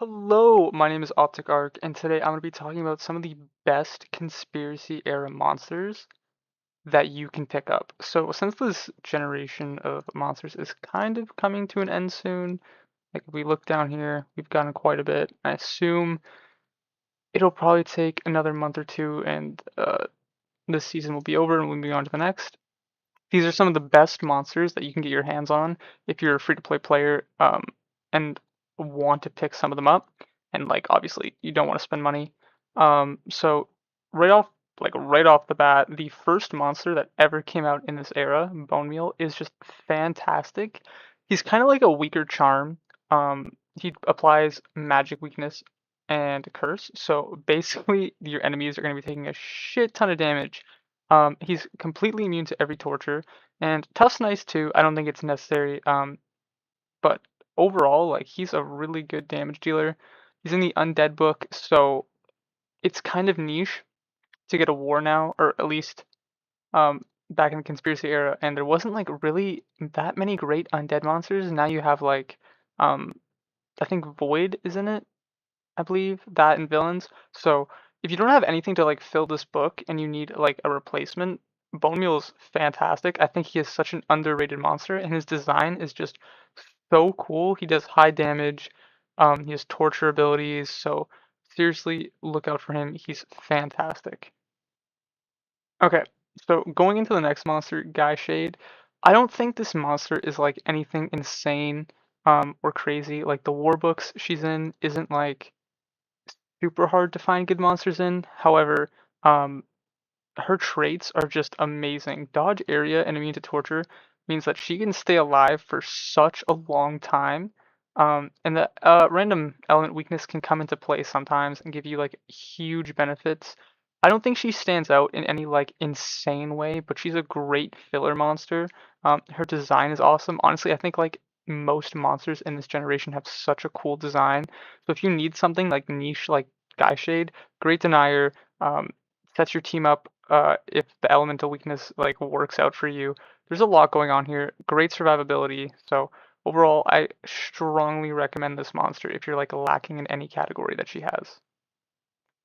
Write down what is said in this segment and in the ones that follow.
Hello, my name is Optic Arc, and today I'm going to be talking about some of the best conspiracy era monsters that you can pick up. So, since this generation of monsters is kind of coming to an end soon, like if we look down here, we've gotten quite a bit. I assume it'll probably take another month or two, and this season will be over and we'll move on to the next. These are some of the best monsters that you can get your hands on if you're a free-to-play player and want to pick some of them up. And like obviously you don't want to spend money. So right off right off the bat, the first monster that ever came out in this era, Bonemeal, is just fantastic. He's kind of like a weaker charm. He applies magic weakness and curse. So basically your enemies are going to be taking a shit ton of damage. He's completely immune to every torture, and Tough's nice too. I don't think it's necessary. But overall, like he's a really good damage dealer. He's in the undead book, so it's kind of niche to get a war now, or at least back in the conspiracy era, and there wasn't like really that many great undead monsters. Now you have like um I think Void is in it, I believe, that and villains. So if you don't have anything to like fill this book and you need like a replacement, Bone Meal is fantastic. I think he is such an underrated monster, and his design is just so cool. He does high damage. He has torture abilities. So seriously, look out for him. He's fantastic. Okay, so going into the next monster, Geishade, I don't think this monster is like anything insane or crazy. Like the war books she's in isn't like super hard to find good monsters in. However, um, her traits are just amazing. Dodge area and immune to torture means that she can stay alive for such a long time. And the random element weakness can come into play sometimes and give you like huge benefits. I don't think she stands out in any like insane way, but she's a great filler monster. Her design is awesome. Honestly, I think like most monsters in this generation have such a cool design. So if you need something like niche like Guy great denier, sets your team up if the elemental weakness like works out for you. There's a lot going on here. Great survivability. So overall, I strongly recommend this monster if you're like lacking in any category that she has.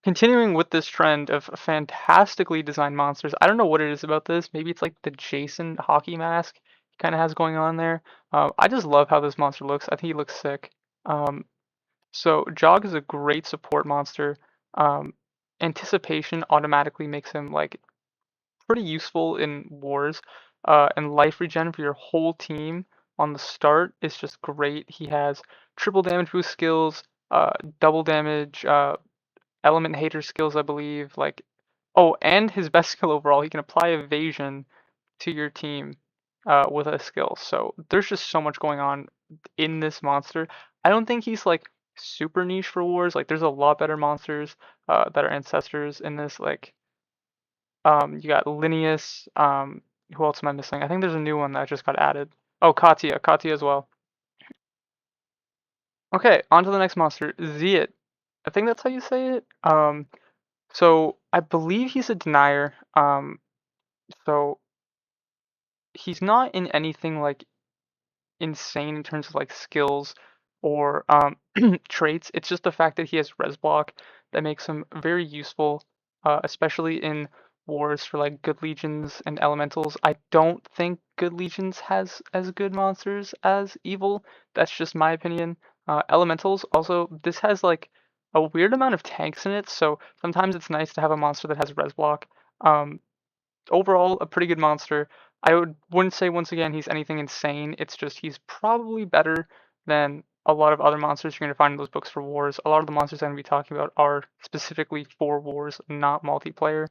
Continuing with this trend of fantastically designed monsters, I don't know what it is about this. Maybe it's like the Jason hockey mask he kind of has going on there. I just love how this monster looks. I think he looks sick. Um, so Jog is a great support monster. Um, Anticipation automatically makes him like pretty useful in wars. And life regen for your whole team on the start is just great. He has triple damage boost skills, double damage, element hater skills, I believe. Like, oh, and his best skill overall, he can apply evasion to your team with a skill. So there's just so much going on in this monster. I don't think he's like super niche for wars. Like, there's a lot better monsters that are ancestors in this. Like, you got Linnaeus. Who else am I missing? I think there's a new one that just got added. Oh, Katia as well. Okay, on to the next monster, Zeit. I think that's how you say it. So I believe he's a denier. So he's not in anything like insane in terms of like skills or traits. It's just the fact that he has res block that makes him very useful, especially in wars for like good legions and elementals. I don't think good legions has as good monsters as evil. That's just my opinion. Elementals also, this has like a weird amount of tanks in it, so sometimes it's nice to have a monster that has res block. Um, Overall, a pretty good monster. Wouldn't say once again he's anything insane. It's just he's probably better than a lot of other monsters you're going to find in those books for wars. A lot of the monsters I'm going to be talking about are specifically for wars, not multiplayer.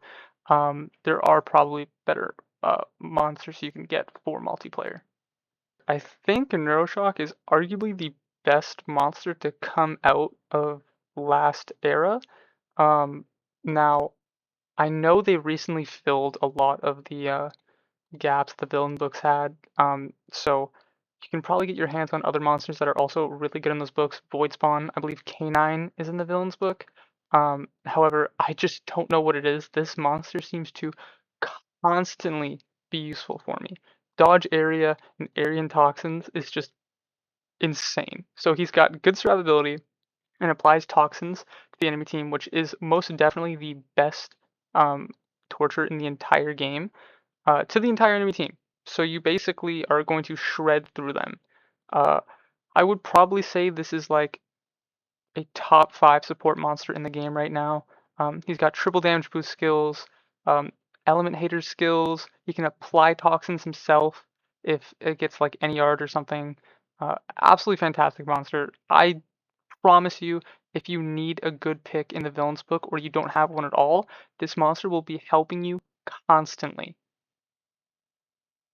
There are probably better monsters you can get for multiplayer. I think Neuroshock is arguably the best monster to come out of last era. Um, Now, I know they recently filled a lot of the gaps the villain books had, so you can probably get your hands on other monsters that are also really good in those books. Void Spawn, I believe K9 is in the villain's book. However, I just don't know what it is. This monster seems to constantly be useful for me. Dodge area and Aryan toxins is just insane. So he's got good survivability, and applies toxins to the enemy team, which is most definitely the best um, torture in the entire game, to the entire enemy team. So you basically are going to shred through them. Uh, I would probably say this is like a top 5 support monster in the game right now. He's got triple damage boost skills, um, element hater skills. He can apply toxins himself if it gets like any yard or something. Absolutely fantastic monster. I promise you, if you need a good pick in the villains book or you don't have one at all, this monster will be helping you constantly.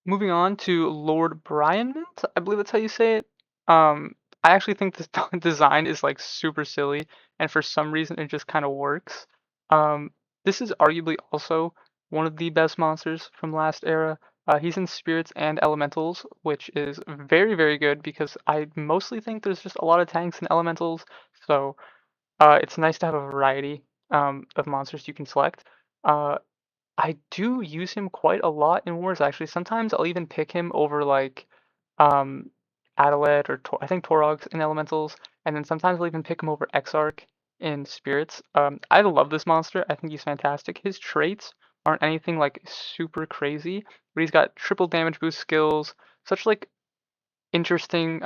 Moving on to Lord Byronment, I believe that's how you say it. I actually think this design is like super silly, and for some reason it just kind of works. Um, this is arguably also one of the best monsters from last era. He's in spirits and elementals, which is very, very good because I mostly think there's just a lot of tanks and elementals, so it's nice to have a variety of monsters you can select. Uh, I do use him quite a lot in wars actually. Sometimes I'll even pick him over like um Adelet or I think Torogs in elementals, and then sometimes I'll even pick him over Exarch in spirits. I love this monster. I think he's fantastic. His traits aren't anything like super crazy, but he's got triple damage boost skills, such like interesting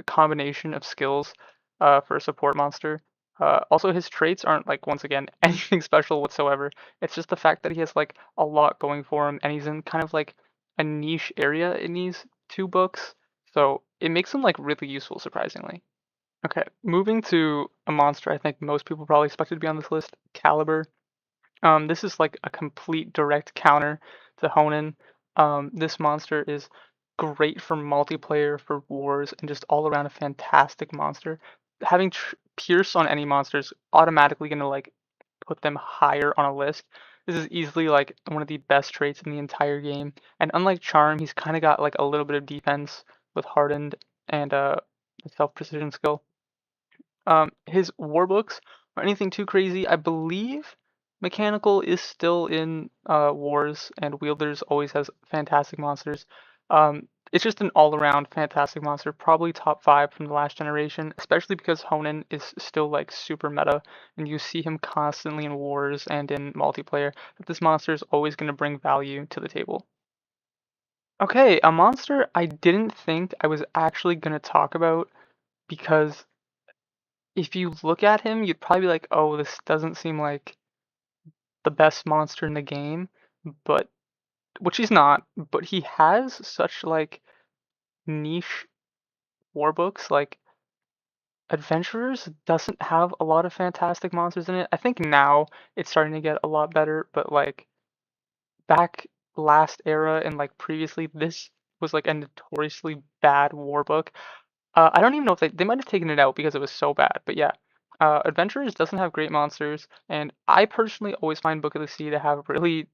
combination of skills for a support monster. Also, his traits aren't like once again anything special whatsoever. It's just the fact that he has like a lot going for him, and he's in kind of like a niche area in these two books, so it makes him like really useful, surprisingly. Okay, moving to a monster I think most people probably expected to be on this list, Kaliber. This is like a complete direct counter to Honen. This monster is great for multiplayer, for wars, and just all around a fantastic monster. Having Pierce on any monster is automatically gonna like put them higher on a list. This is easily like one of the best traits in the entire game. And unlike Charm, he's kind of got like a little bit of defense with Hardened and self precision skill. His war books are anything too crazy. I believe Mechanical is still in Wars, and Wielders always has fantastic monsters. It's just an all-around fantastic monster, probably top 5 from the last generation, especially because Honen is still like super meta, and you see him constantly in Wars and in multiplayer. But this monster is always going to bring value to the table. Okay, a monster I didn't think I was actually going to talk about because if you look at him, you'd probably be like, oh, this doesn't seem like the best monster in the game, but which he's not, but he has such like niche war books. Like Adventurers doesn't have a lot of fantastic monsters in it. I think now it's starting to get a lot better, but like back last era and like previously, this was like a notoriously bad war book. I don't even know if they might have taken it out because it was so bad, but yeah. Adventurers doesn't have great monsters, and I personally always find Book of the Sea to have really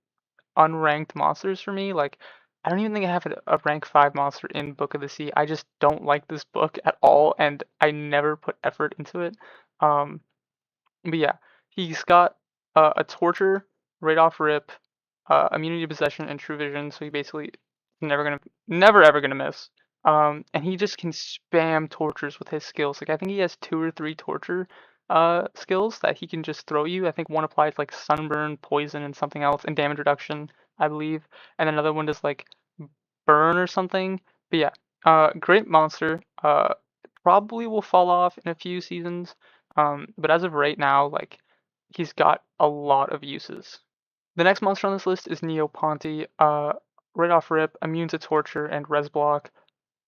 unranked monsters for me. Like, I don't even think I have a rank 5 monster in Book of the Sea. I just don't like this book at all, and I never put effort into it. Um, but yeah, he's got a torture right off rip, immunity to possession, and true vision. So he basically never ever gonna miss. And he just can spam tortures with his skills. Like I think he has 2 or 3 torture skills that he can just throw you. I think one applies like sunburn, poison, and something else, and damage reduction, I believe. And then another one does like burn or something. But yeah, great monster. Probably will fall off in a few seasons. But as of right now, like he's got a lot of uses. The next monster on this list is Neoponti. Right off rip, immune to torture and res block.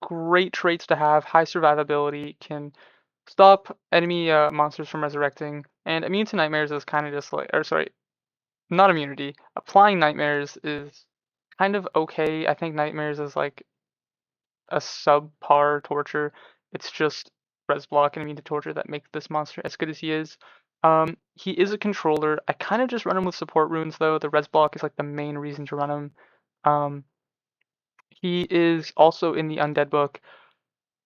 Great traits to have. High survivability, can stop enemy monsters from resurrecting, and immune to nightmares is kind of just like, or sorry, not immunity. Applying nightmares is kind of okay. I think nightmares is like a subpar torture. It's just res block and immune to torture that makes this monster as good as he is. He is a controller. I kind of just run him with support runes though. The res block is like the main reason to run him. Um, he is also in the undead book,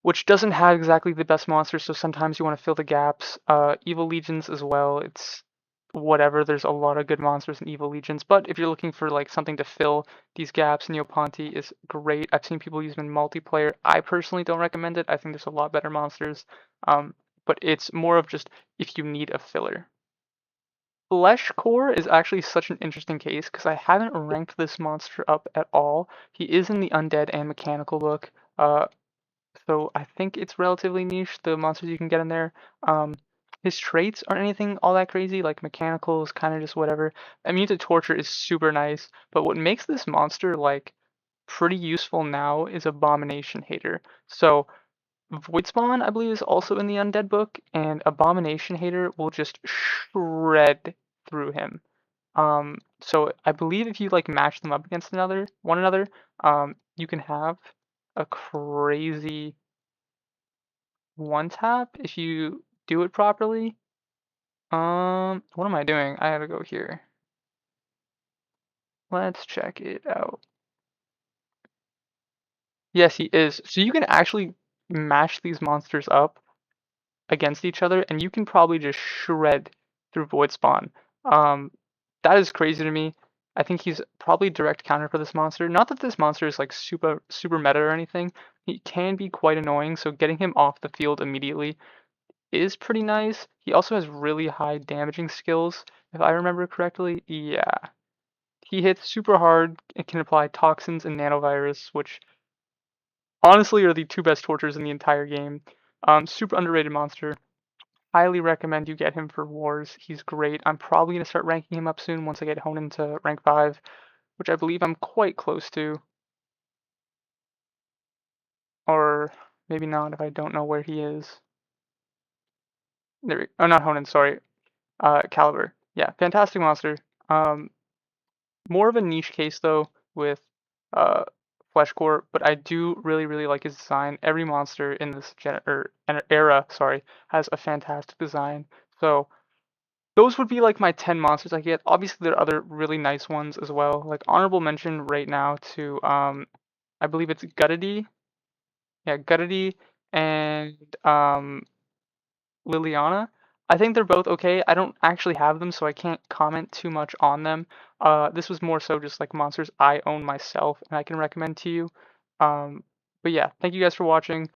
which doesn't have exactly the best monsters, so sometimes you want to fill the gaps. Evil Legions as well. It's whatever. There's a lot of good monsters in Evil Legions, but if you're looking for like something to fill these gaps, Neoponti is great. I've seen people use him in multiplayer. I personally don't recommend it. I think there's a lot better monsters. Um, but it's more of just if you need a filler. Fleshcore is actually such an interesting case because I haven't ranked this monster up at all. He is in the Undead and Mechanical book, so I think it's relatively niche, the monsters you can get in there. Um, his traits aren't anything all that crazy, like Mechanical is kind of just whatever. Immune to Torture is super nice, but what makes this monster like pretty useful now is Abomination Hater. So Voidspawn, I believe, is also in the Undead book, and Abomination Hater will just shred through him. So I believe if you like match them up against one another, you can have a crazy one tap if you do it properly. What am I doing? I gotta go here. Let's check it out. Yes, he is. So you can actually mash these monsters up against each other, and you can probably just shred through Void Spawn. Um, that is crazy to me. I think he's probably direct counter for this monster. Not that this monster is like super meta or anything. He can be quite annoying, so getting him off the field immediately is pretty nice. He also has really high damaging skills, if I remember correctly. Yeah. He hits super hard and can apply toxins and nanovirus, which honestly are the two best tortures in the entire game. Super underrated monster. Highly recommend you get him for wars. He's great. I'm probably going to start ranking him up soon once I get honed into rank 5, which I believe I'm quite close to. Or maybe not if I don't know where he is. There we go. Oh, not Honan, sorry. Kaliber. Yeah, fantastic monster. Um, More of a niche case though with uh, Fleshcore, but I do really like his design. Every monster in this era, sorry, has a fantastic design. So those would be like my 10 monsters I get. Obviously, there are other really nice ones as well. Like honorable mention right now to I believe it's Guttedy. Yeah, Guttedy and Liliana. I think they're both okay. I don't actually have them, so I can't comment too much on them. This was more so just like monsters I own myself and I can recommend to you. Um, but yeah, thank you guys for watching.